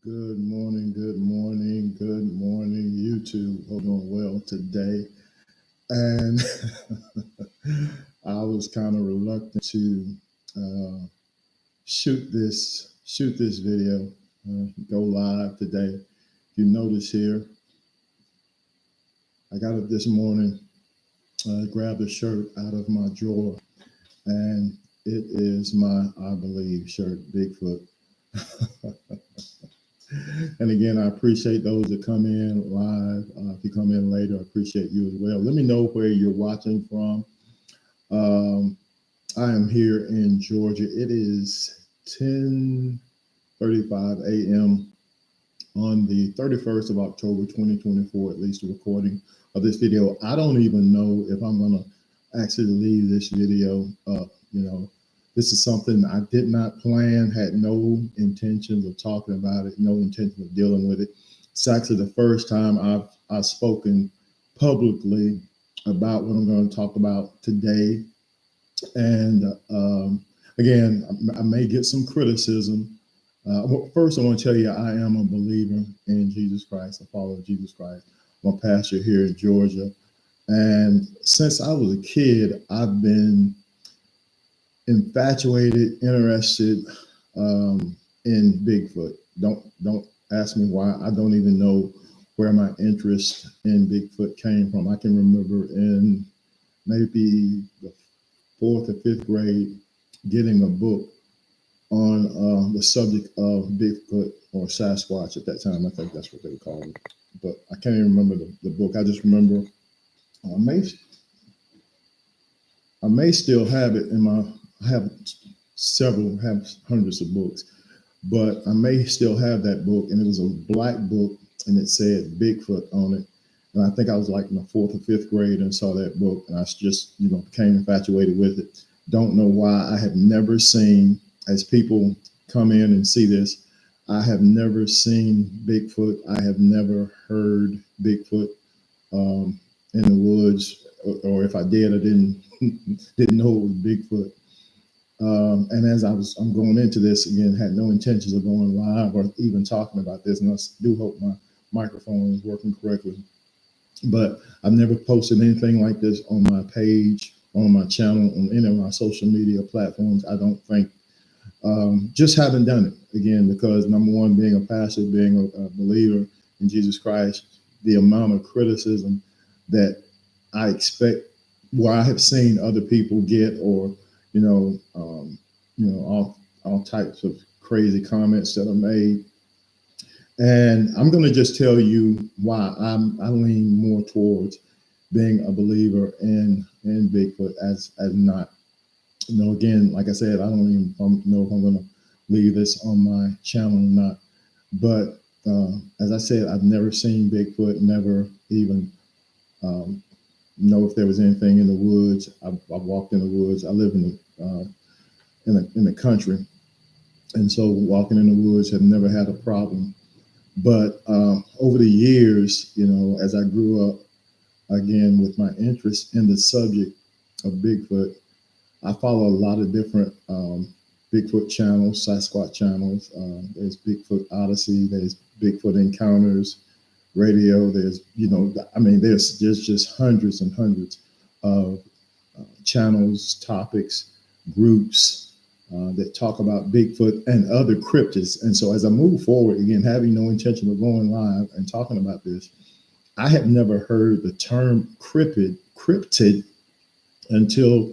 Good morning, YouTube. Hope you're doing well today. And I was kind of reluctant to uh, shoot this video, go live today. If you notice here, I got up this morning, grabbed a shirt out of my drawer, and it is my I Believe shirt, Bigfoot. And again, I appreciate those that come in live. If you come in later, I appreciate you as well. Let me know where you're watching from. I am here in Georgia. It is 10:35 a.m. on the 31st of October, 2024, at least the recording of this video. I don't even know if I'm going to actually leave this video up. This is something I did not plan, had no intentions of talking about it, no intention of dealing with it. It's actually the first time I've spoken publicly about what I'm going to talk about today. And again, I may get some criticism. First, I want to tell you I am a believer in Jesus Christ, a follower of Jesus Christ. I'm a pastor here in Georgia. And since I was a kid, I've been infatuated, interested in Bigfoot. Don't ask me why. I don't even know where my interest in Bigfoot came from. I can remember in maybe the 4th or 5th grade getting a book on the subject of Bigfoot or Sasquatch at that time. I think that's what they called it. But I can't even remember the book. I just remember I may still have it in my. I have hundreds of books, but I may still have that book. And it was a black book, and it said Bigfoot on it. And I think I was like in the 4th or 5th grade and saw that book, and I just became infatuated with it. Don't know why. I have never seen, as people come in and see this, I have never seen Bigfoot. I have never heard Bigfoot in the woods, or if I did, I didn't know it was Bigfoot. And as I'm going into this, again, had no intentions of going live or even talking about this, and I do hope my microphone is working correctly. But I've never posted anything like this on my page, on my channel, on any of my social media platforms. I don't think, just haven't done it, again, because number one, being a pastor, being a believer in Jesus Christ, the amount of criticism that I expect, where I have seen other people get, or all types of crazy comments that are made. And I'm going to just tell you why I lean more towards being a believer in Bigfoot as not. Again, like I said, I don't even know if I'm going to leave this on my channel or not. But as I said, I've never seen Bigfoot, never even know if there was anything in the woods. I've walked in the woods. I live in the country, and so walking in the woods have never had a problem. But over the years, as I grew up, again, with my interest in the subject of Bigfoot, I follow a lot of different Bigfoot channels, Sasquatch channels. There's Bigfoot Odyssey, there's Bigfoot Encounters Radio. There's, there's just hundreds and hundreds of channels, topics, groups that talk about Bigfoot and other cryptids. And so as I move forward, again, having no intention of going live and talking about this, I had never heard the term cryptid until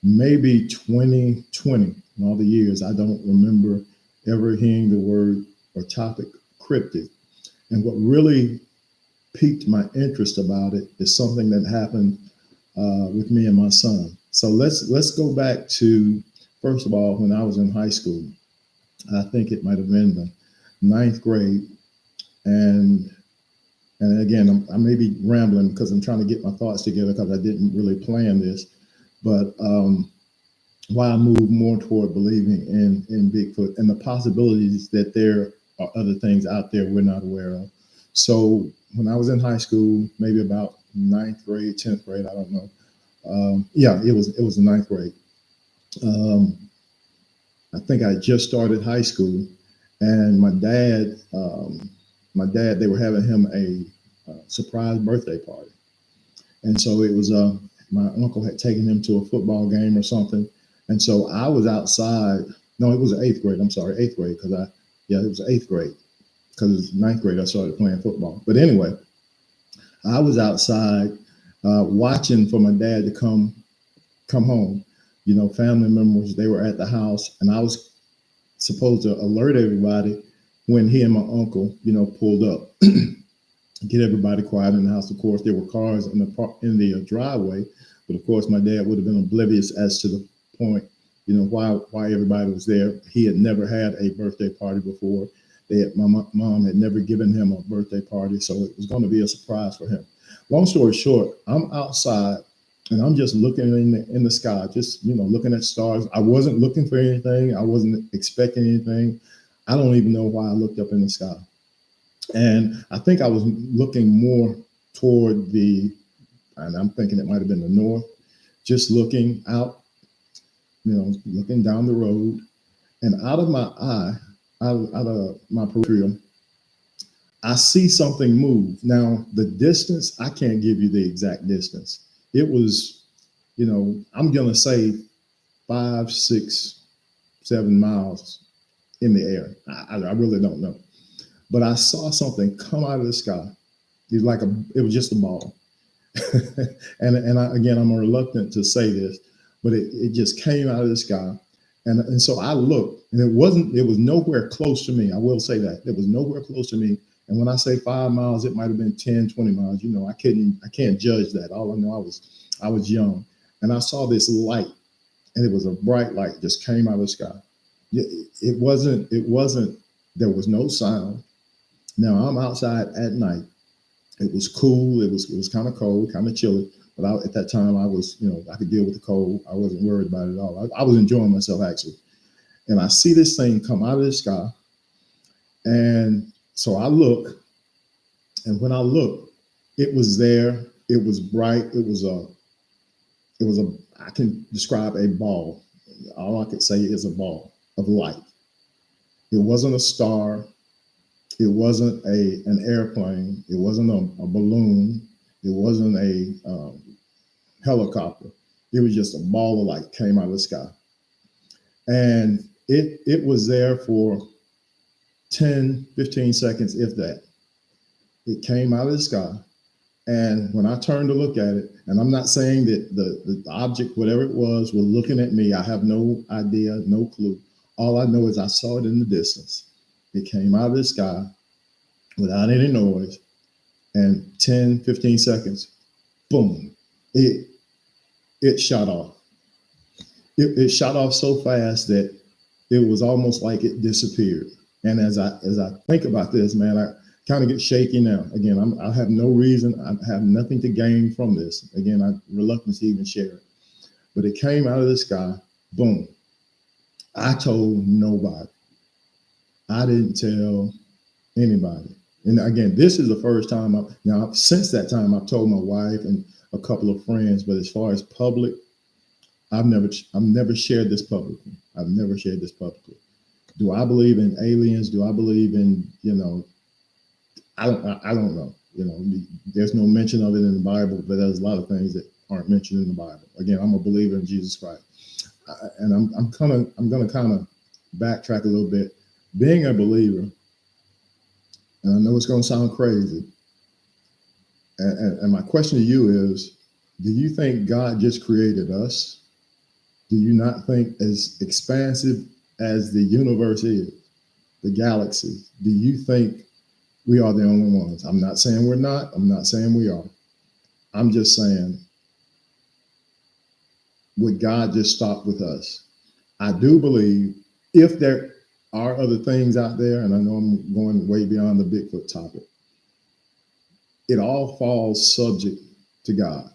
maybe 2020. In all the years, I don't remember ever hearing the word or topic cryptid. And what really piqued my interest about it is something that happened with me and my son. So let's go back to, first of all, when I was in high school. I think it might have been the 9th grade. And again, I may be rambling because I'm trying to get my thoughts together, because I didn't really plan this. But why I moved more toward believing in Bigfoot and the possibilities that there are other things out there we're not aware of. So when I was in high school, maybe about 9th grade, 10th grade, I don't know. It was the 9th grade. I think I just started high school, And my dad, they were having him a surprise birthday party. And so it was my uncle had taken him to a football game or something. And so I was outside. No, it was eighth grade. I'm sorry, eighth grade, because it was eighth grade, because ninth grade I started playing football. But anyway, I was outside watching for my dad to come home. You know, family members, they were at the house, and I was supposed to alert everybody when he and my uncle, you know, pulled up. Get everybody quiet in the house. Of course, there were cars in the driveway, but of course, my dad would have been oblivious as to the point, you know, why everybody was there. He had never had a birthday party before. My mom had never given him a birthday party, so it was going to be a surprise for him. Long story short, I'm outside and I'm just looking in the sky, just, you know, looking at stars. I wasn't looking for anything. I wasn't expecting anything. I don't even know why I looked up in the sky. And I think I was looking more toward and I'm thinking it might have been the north, just looking out, you know, looking down the road, and out of my eye, out of my peripheral, I see something move. Now, the distance, I can't give you the exact distance. It was, you know, I'm going to say 5, 6, 7 miles in the air. I really don't know. But I saw something come out of the sky. It was just a ball. Again, I'm reluctant to say this, but it just came out of the sky. And so I looked, and it was nowhere close to me. I will say that. It was nowhere close to me. And when I say 5 miles, it might have been 10, 20 miles. You know, I can't judge that. All I know, I was young. And I saw this light, and it was a bright light, just came out of the sky. It wasn't, there was no sound. Now I'm outside at night. It was cool. It was kind of cold, kind of chilly. But at that time, I was, you know, I could deal with the cold. I wasn't worried about it at all. I was enjoying myself, actually. And I see this thing come out of the sky. And so I look, and when I look, it was there. It was bright. I can describe a ball. All I could say is a ball of light. It wasn't a star. It wasn't an airplane. It wasn't a balloon. It wasn't a helicopter. It was just a ball of light came out of the sky. And it was there for 10, 15 seconds, if that. It came out of the sky. And when I turned to look at it, and I'm not saying that the object, whatever it was looking at me. I have no idea, no clue. All I know is I saw it in the distance. It came out of the sky without any noise, and 10, 15 seconds, boom, it shot off. It shot off so fast that it was almost like it disappeared. And as I think about this, man, I kind of get shaky now. Again, I have no reason. I have nothing to gain from this. Again, I'm reluctant to even share it. But it came out of the sky, boom. I told nobody. I didn't tell anybody. And again, this is the first time since that time, I've told my wife and a couple of friends, but as far as public, I've never shared this publicly. I've never shared this publicly. Do I believe in aliens? Do I believe in, you know, I don't know. You know, there's no mention of it in the Bible, but there's a lot of things that aren't mentioned in the Bible. Again, I'm a believer in Jesus Christ. And I'm going to kind of backtrack a little bit. Being a believer, and I know it's going to sound crazy, and my question to you is, do you think God just created us? Do you not think, as expansive as the universe is, the galaxy, do you think we are the only ones? I'm not saying we're not. I'm not saying we are. I'm just saying, would God just stop with us? I do believe if there are other things out there, and I know I'm going way beyond the Bigfoot topic, it all falls subject to God.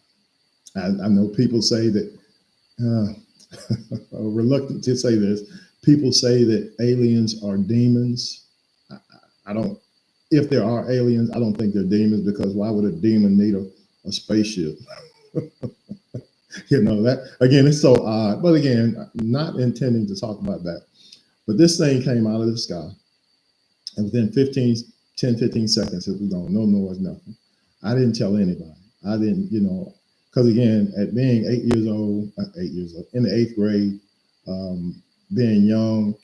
I know people say that, reluctant to say this, people say that aliens are demons. I don't, if there are aliens, I don't think they're demons, because why would a demon need a spaceship? You know, that, again, it's so odd. But again, not intending to talk about that. But this thing came out of the sky. And within 15 seconds, it was gone. No noise, nothing. I didn't tell anybody. I didn't, because again, at being 8 years old, in the eighth grade, being young,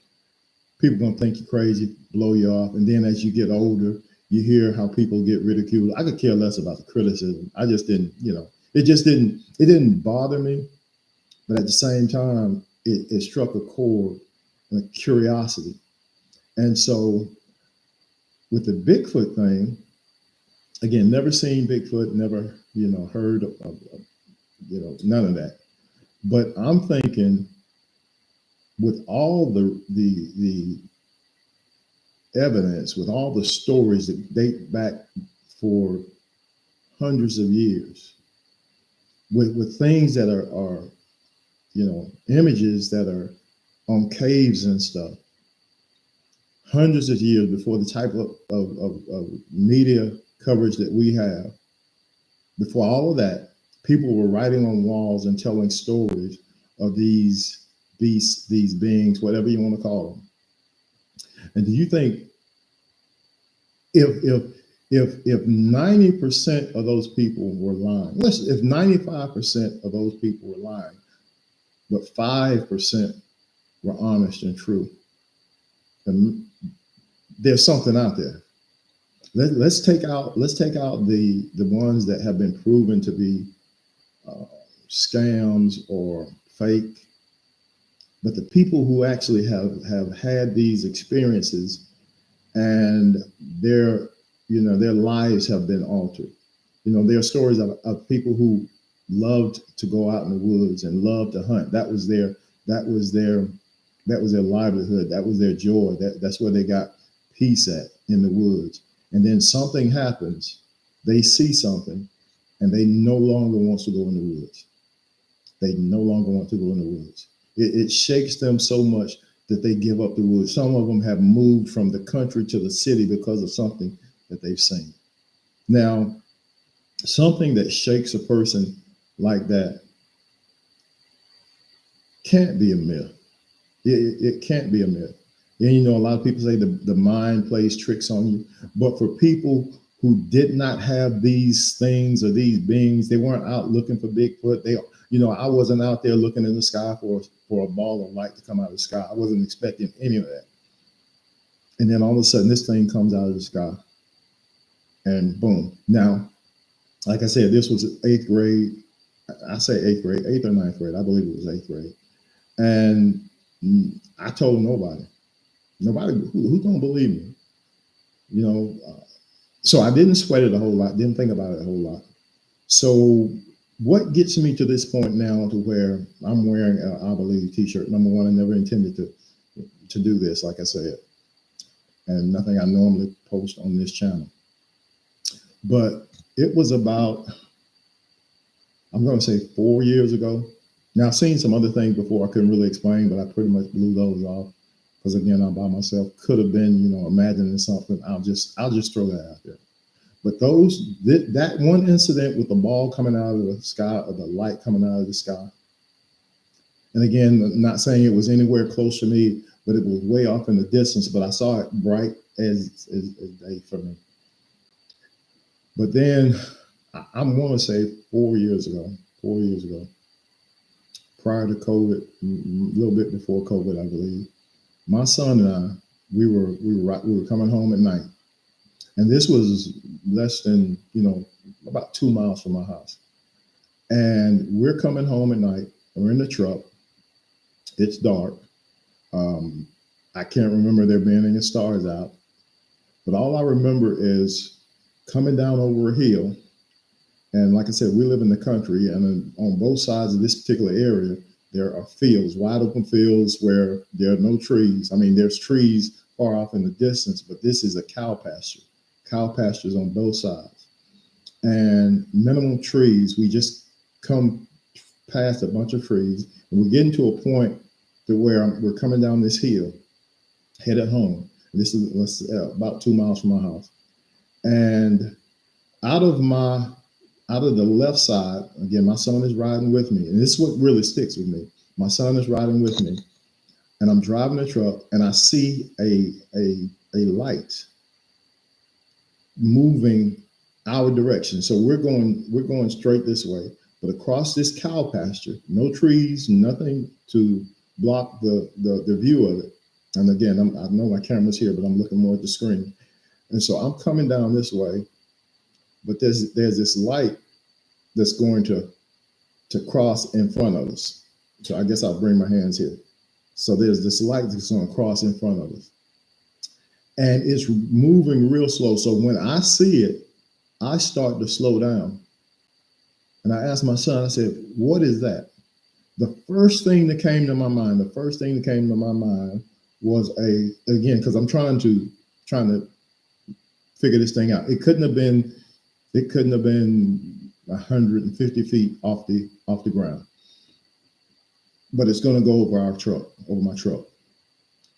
people gonna think you're crazy, blow you off. And then as you get older, you hear how people get ridiculed. I could care less about the criticism. I just didn't, it didn't bother me. But at the same time, it struck a chord, like curiosity. And so with the Bigfoot thing, again, never seen Bigfoot, never, heard of none of that. But I'm thinking with all the evidence, with all the stories that date back for hundreds of years, with things that are images that are on caves and stuff, hundreds of years before the type of media coverage that we have, before all of that, people were writing on walls and telling stories of these beasts, these beings, whatever you want to call them. And do you think if 90% of those people were lying, if 95% of those people were lying, but 5% were honest and true, and there's something out there. Let's take out the ones that have been proven to be scams or fake, but the people who actually have had these experiences and their lives have been altered. There are stories of people who loved to go out in the woods and loved to hunt. That was their livelihood. That was their joy. That's where they got peace at, in the woods. And then something happens, they see something, and they no longer want to go in the woods. They no longer want to go in the woods. It shakes them so much that they give up the woods. Some of them have moved from the country to the city because of something that they've seen. Now, something that shakes a person like that can't be a myth. It can't be a myth. And a lot of people say the mind plays tricks on you. But for people who did not have these things or these beings, they weren't out looking for Bigfoot. I wasn't out there looking in the sky for a ball of light to come out of the sky. I wasn't expecting any of that. And then all of a sudden, this thing comes out of the sky, and boom. Now, like I said, this was eighth grade. I say eighth grade, eighth or ninth grade. I believe it was eighth grade. And I told nobody. Nobody who's gonna believe me, so I didn't sweat it a whole lot, didn't think about it a whole lot. So what gets me to this point now to where I'm wearing a I believe t-shirt? Number one, I never intended to do this, like I said, and nothing I normally post on this channel. But it was about, I'm gonna say 4 years ago. Now I've seen some other things before I couldn't really explain, but I pretty much blew those off. Because again, I'm by myself. Could have been, imagining something. I'll just throw that out there. But that one incident with the ball coming out of the sky, or the light coming out of the sky. And again, not saying it was anywhere close to me, but it was way off in the distance. But I saw it bright as day for me. But then I'm going to say 4 years ago, prior to COVID, a little bit before COVID, I believe. My son and I, we were coming home at night, and this was less than about 2 miles from my house. And we're coming home at night. We're in the truck. It's dark. I can't remember there being any stars out, but all I remember is coming down over a hill. And like I said, we live in the country, and on both sides of this particular area, there are fields, wide open fields where there are no trees. I mean, there's trees far off in the distance, but this is a cow pasture. Cow pastures on both sides. And minimal trees. We just come past a bunch of trees, and we're getting to a point to where we're coming down this hill, headed home. This is about 2 miles from my house. And out of the left side, again, my son is riding with me. And this is what really sticks with me. My son is riding with me, and I'm driving the truck, and I see a a light moving our direction. So we're going straight this way, but across this cow pasture, no trees, nothing to block the view of it. And again, I know my camera's here, but I'm looking more at the screen. And so I'm coming down this way, but there's this light that's going to cross in front of us. So I guess I'll bring my hands here. So there's this light that's going to cross in front of us. And it's moving real slow. So when I see it, I start to slow down. And I asked my son, I said, what is that? The first thing that came to my mind, was again, because I'm trying to figure this thing out. It couldn't have been 150 feet off the ground. But it's going to go over my truck.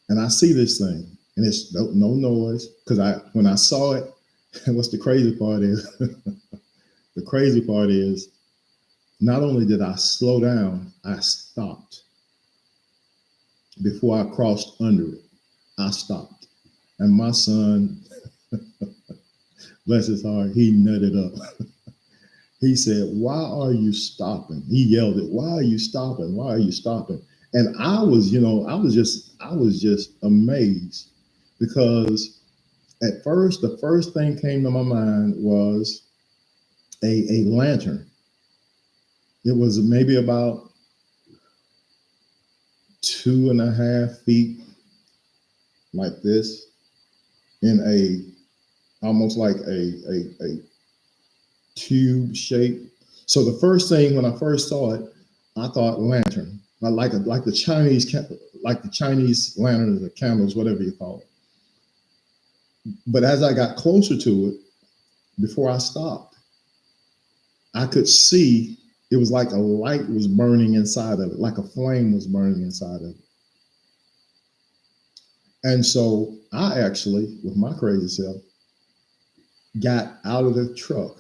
And I see this thing, and it's no noise, because when I saw it, what's the crazy part is, the crazy part is, not only did I slow down, I stopped. Before I crossed under it, I stopped. And my son, bless his heart, he nutted up. He said, why are you stopping? He yelled it, why are you stopping? Why are you stopping? And I was just amazed, because at first, the first thing came to my mind was a lantern. It was maybe about 2.5 feet like this, in almost like a tube shape. So the first thing, when I first saw it, I thought lantern, like the Chinese lanterns or candles, whatever you call it. But as I got closer to it, before I stopped, I could see it was like a light was burning inside of it, like a flame was burning inside of it. And so I actually, with my crazy self, got out of the truck.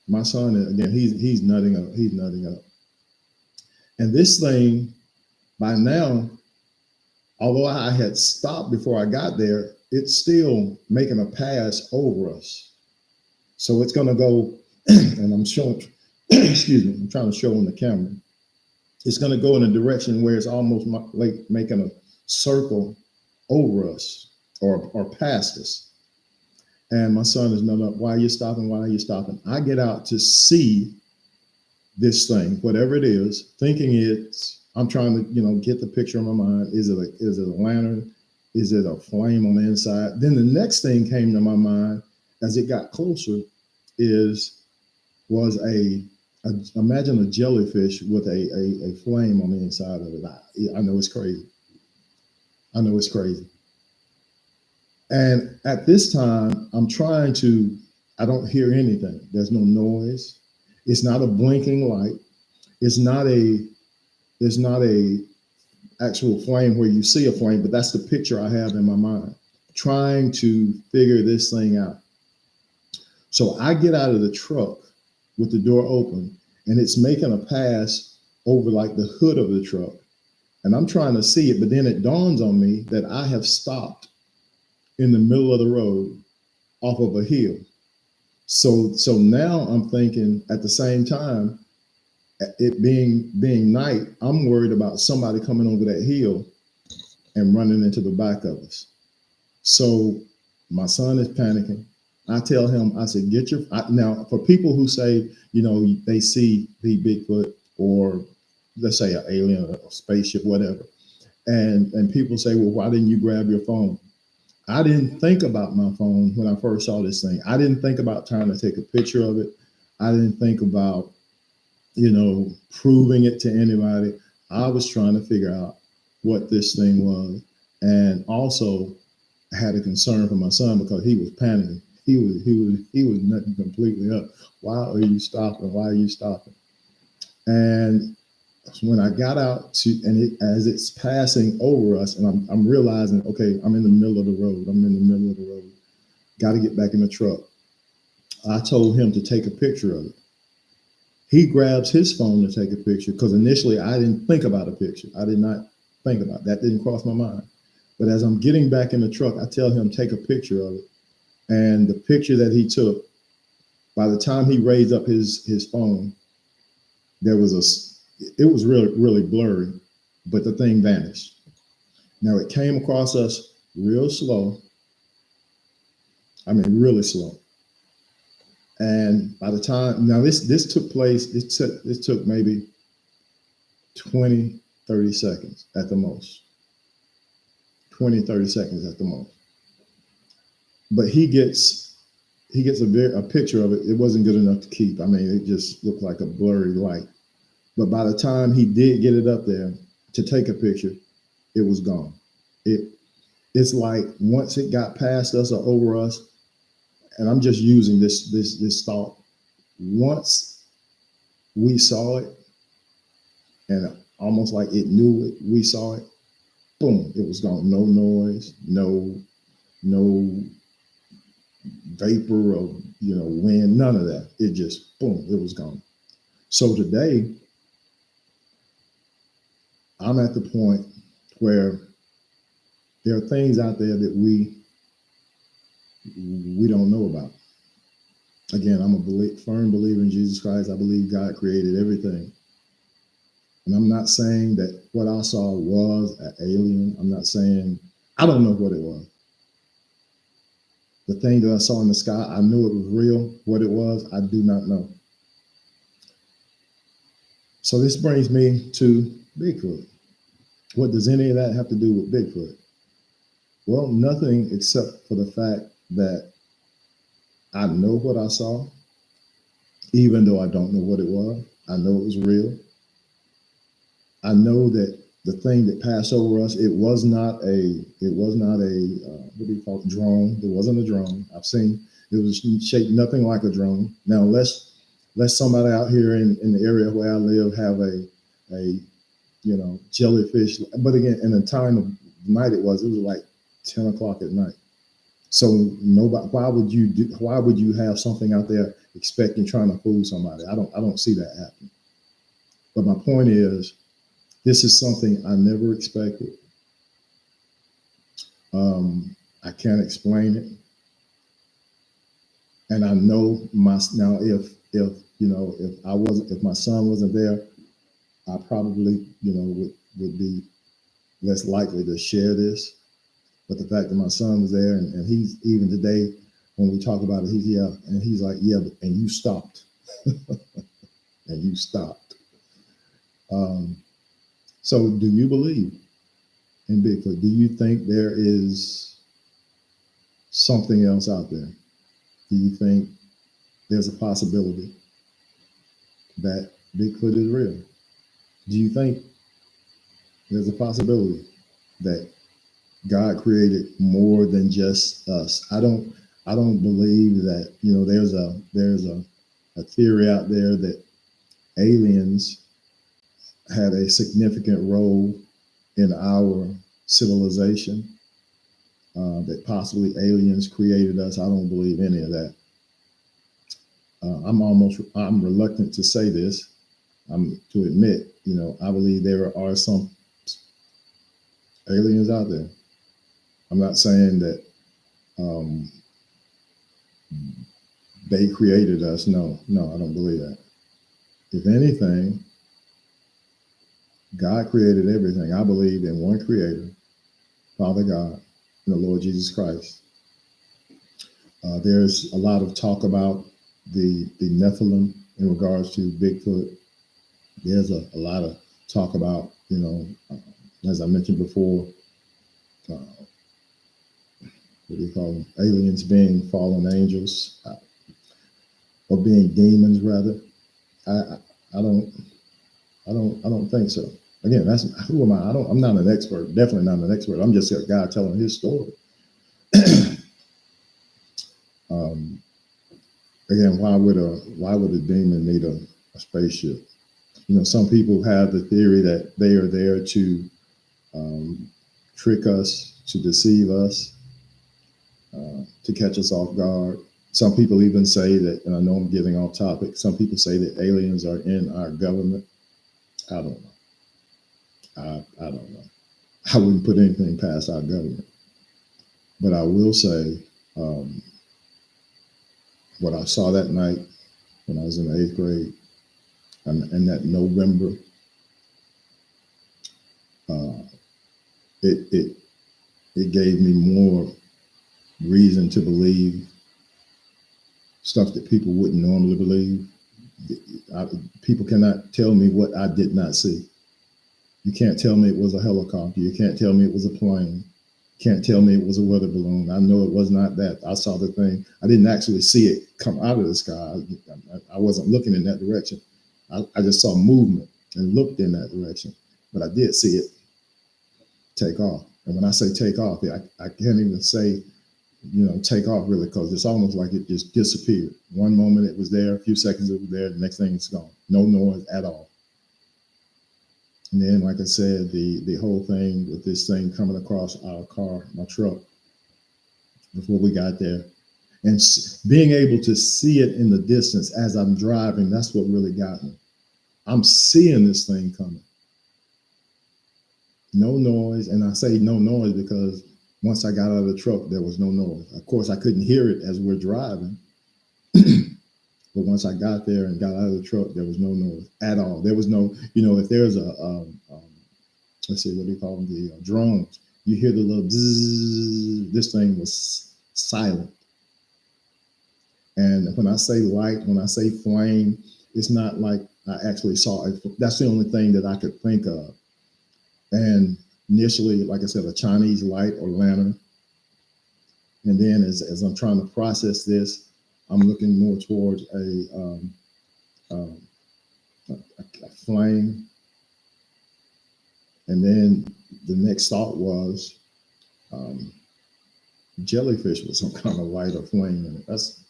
My son, again, he's nutting up. He's nutting up. And this thing, by now, although I had stopped before I got there, it's still making a pass over us. So it's going to go, and I'm showing, excuse me, I'm trying to show on the camera. It's going to go in a direction where it's almost like making a circle over us or past us. And my son is not up. Why are you stopping? Why are you stopping? I get out to see this thing, whatever it is, thinking I'm trying to, get the picture in my mind. Is it a lantern? Is it a flame on the inside? Then the next thing came to my mind as it got closer was imagine a jellyfish with a flame on the inside of it. I know it's crazy. And at this time, I don't hear anything. There's no noise. It's not a blinking light. It's not a actual flame where you see a flame, but that's the picture I have in my mind, trying to figure this thing out. So I get out of the truck with the door open, and it's making a pass over like the hood of the truck. And I'm trying to see it, but then it dawns on me that I have stopped in the middle of the road off of a hill. So now I'm thinking, at the same time, it being night, I'm worried about somebody coming over that hill and running into the back of us. So my son is panicking. I tell him, I said, now for people who say, they see the Bigfoot, or let's say an alien or a spaceship, whatever. And people say, well, why didn't you grab your phone? I didn't think about my phone when I first saw this thing. I didn't think about trying to take a picture of it. I didn't think about, proving it to anybody. I was trying to figure out what this thing was. And also I had a concern for my son because he was panicking. He was nutting completely up. Why are you stopping? Why are you stopping? And when I got out as it's passing over us, and I'm realizing, okay, I'm in the middle of the road. Got to get back in the truck. I told him to take a picture of it. He grabs his phone to take a picture because initially I didn't think about a picture. I did not think about that. Didn't cross my mind. But as I'm getting back in the truck, I tell him, take a picture of it. And the picture that he took, by the time he raised up his phone, there was it was really, really blurry, but the thing vanished. Now it came across us real slow. I mean, really slow. And by the time, now this took place, it took maybe 20, 30 seconds at the most. 20, 30 seconds at the most. But he gets a picture of it. It wasn't good enough to keep. I mean, it just looked like a blurry light. But by the time he did get it up there to take a picture, it was gone. It's like once it got past us or over us, and I'm just using this thought. Once we saw it, and almost like it knew it, we saw it, boom, it was gone. No noise, no vapor of wind, none of that. It just boom, it was gone. So today, I'm at the point where there are things out there that we don't know about. Again, I'm a firm believer in Jesus Christ. I believe God created everything. And I'm not saying that what I saw was an alien. I'm not saying, I don't know what it was. The thing that I saw in the sky, I knew it was real. What it was, I do not know. So this brings me to Bigfoot. What does any of that have to do with Bigfoot? Well, nothing except for the fact that I know what I saw, even though I don't know what it was. I know it was real. I know that the thing that passed over us, it was not a what do you call it, drone. It wasn't a drone. I've seen it was shaped nothing like a drone. Now, unless somebody out here in the area where I live have a jellyfish, but again, in the time of night it was like 10 o'clock at night. So nobody, why would you have something out there trying to fool somebody? I don't see that happening. But my point is, this is something I never expected. I can't explain it. And I know if my son wasn't there, I probably, would be less likely to share this. But the fact that my son was there, and he's, even today when we talk about it, he's like, yeah, and you stopped. And you stopped. So do you believe in Bigfoot? Do you think there is something else out there? Do you think there's a possibility that Bigfoot is real? Do you think there's a possibility that God created more than just us? I don't believe that, there's a theory out there that aliens had a significant role in our civilization, that possibly aliens created us. I don't believe any of that. I'm reluctant to say this. To admit, I believe there are some aliens out there. I'm not saying that they created us. No, I don't believe that. If anything, God created everything. I believe in one creator, Father God, and the Lord Jesus Christ. There's a lot of talk about the Nephilim in regards to Bigfoot. There's a lot of talk about, as I mentioned before, what do you call them? Aliens being fallen angels, or being demons rather. I don't think so. Again, who am I? I'm not an expert. Definitely not an expert. I'm just a guy telling his story. Again, why would a demon need a spaceship? Some people have the theory that they are there to trick us, to deceive us, to catch us off guard. Some people even say that, and I know I'm getting off topic, some people say that aliens are in our government. I don't know. I don't know. I wouldn't put anything past our government. But I will say, what I saw that night when I was in the 8th grade, and that November, uh, it it gave me more reason to believe stuff that people wouldn't normally believe. People cannot tell me what I did not see. You can't tell me it was a helicopter. You can't tell me it was a plane. You can't tell me it was a weather balloon. I know it was not that. I saw the thing. I didn't actually see it come out of the sky. I wasn't looking in that direction. I just saw movement and looked in that direction. But I did see it take off. And when I say take off, I can't even say, take off really, because it's almost like it just disappeared. One moment it was there, a few seconds it was there, the next thing it's gone. No noise at all. And then, like I said, the whole thing with this thing coming across our car, my truck, before we got there, and being able to see it in the distance as I'm driving, that's what really got me. I'm seeing this thing coming. No noise, and I say no noise because once I got out of the truck, there was no noise. Of course, I couldn't hear it as we're driving. But once I got there and got out of the truck, there was no noise at all. There was no, if there's let's see, what do you call them? The drones. You hear the little bzzz. This thing was silent. And when I say light, when I say flame, it's not like I actually saw it. That's the only thing that I could think of. And initially, like I said, a Chinese light or lantern. And then as I'm trying to process this, I'm looking more towards a flame. And then the next thought was jellyfish with some kind of light or flame in it. That's,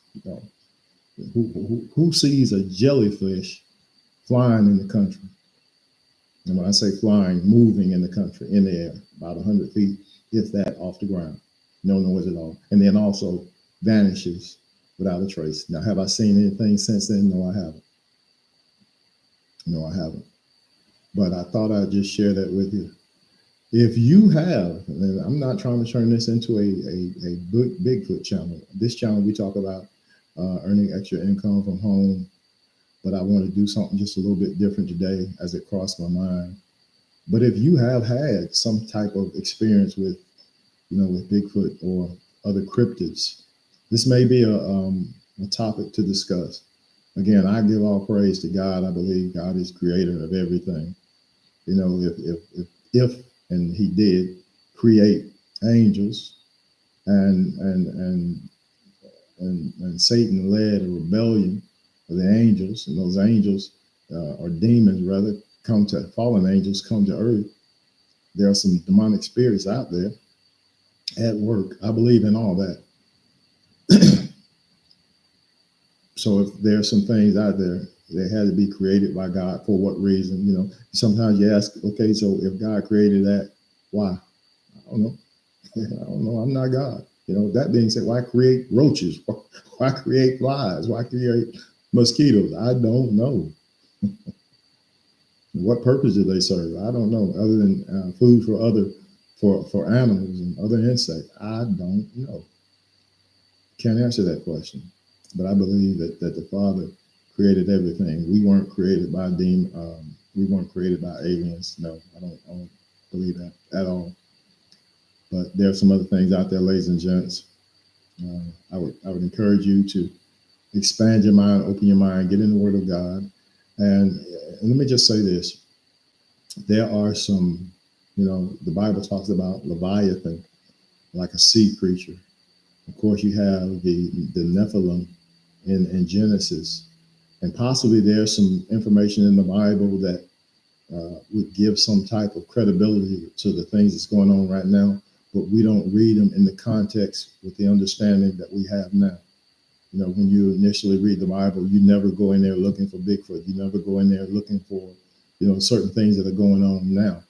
who sees a jellyfish flying in the country? And when I say flying, moving in the country, in the air, about 100 feet, if that, off the ground, no noise at all. And then also vanishes without a trace. Now, have I seen anything since then? No, I haven't. No, I haven't. But I thought I'd just share that with you. If you have, and I'm not trying to turn this into a Bigfoot channel. This channel, we talk about earning extra income from home. But I want to do something just a little bit different today as it crossed my mind. But if you have had some type of experience with, with Bigfoot or other cryptids, this may be a topic to discuss. Again, I give all praise to God. I believe God is creator of everything. If and he did create angels, and Satan led a rebellion of the angels, and those angels or demons rather fallen angels come to earth. There are some demonic spirits out there at work. I believe in all that. So if there are some things out there, they had to be created by God. For what reason? Sometimes you ask, okay, so if God created that, why? I don't know. I don't know. I'm not God. That being said, why create roaches? Why create flies? Why create mosquitoes? I don't know. What purpose do they serve? I don't know. Other than food for animals and other insects, I don't know. Can't answer that question. But I believe that the Father created everything. We weren't created by we weren't created by aliens. No, I don't believe that at all. But there are some other things out there, ladies and gents. I would encourage you to expand your mind, open your mind, get in the Word of God. And let me just say this. There are some, the Bible talks about Leviathan, like a sea creature. Of course, you have the Nephilim in Genesis. And possibly there's some information in the Bible that would give some type of credibility to the things that's going on right now, but we don't read them in the context with the understanding that we have now. When you initially read the Bible, you never go in there looking for Bigfoot. You never go in there looking for, certain things that are going on now.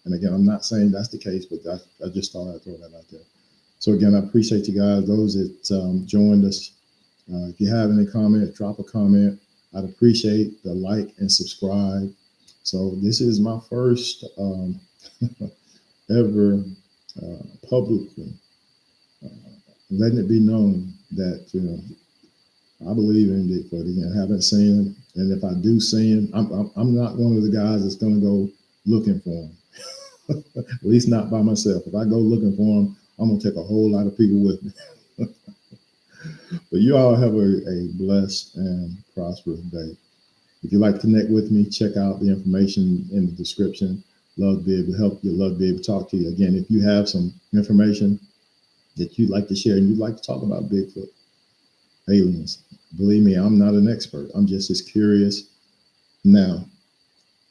And again, I'm not saying that's the case, but I just thought I'd throw that out there. So again, I appreciate you guys, those that joined us. If you have any comment, drop a comment. I'd appreciate the like and subscribe. So this is my first ever publicly letting it be known that I believe in Bigfoot. Again, I haven't seen him, and if I do see him, I'm not one of the guys that's going to go looking for him. At least not by myself. If I go looking for him, I'm going to take a whole lot of people with me. But you all have a blessed and prosperous day. If you'd like to connect with me, check out the information in the description. Love to be able to help you. Love to be able to talk to you. Again, if you have some information that you'd like to share and you'd like to talk about Bigfoot, aliens, believe me, I'm not an expert. I'm just as curious now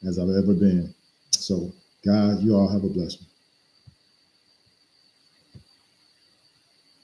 as I've ever been. So, guys, you all have a blessed one.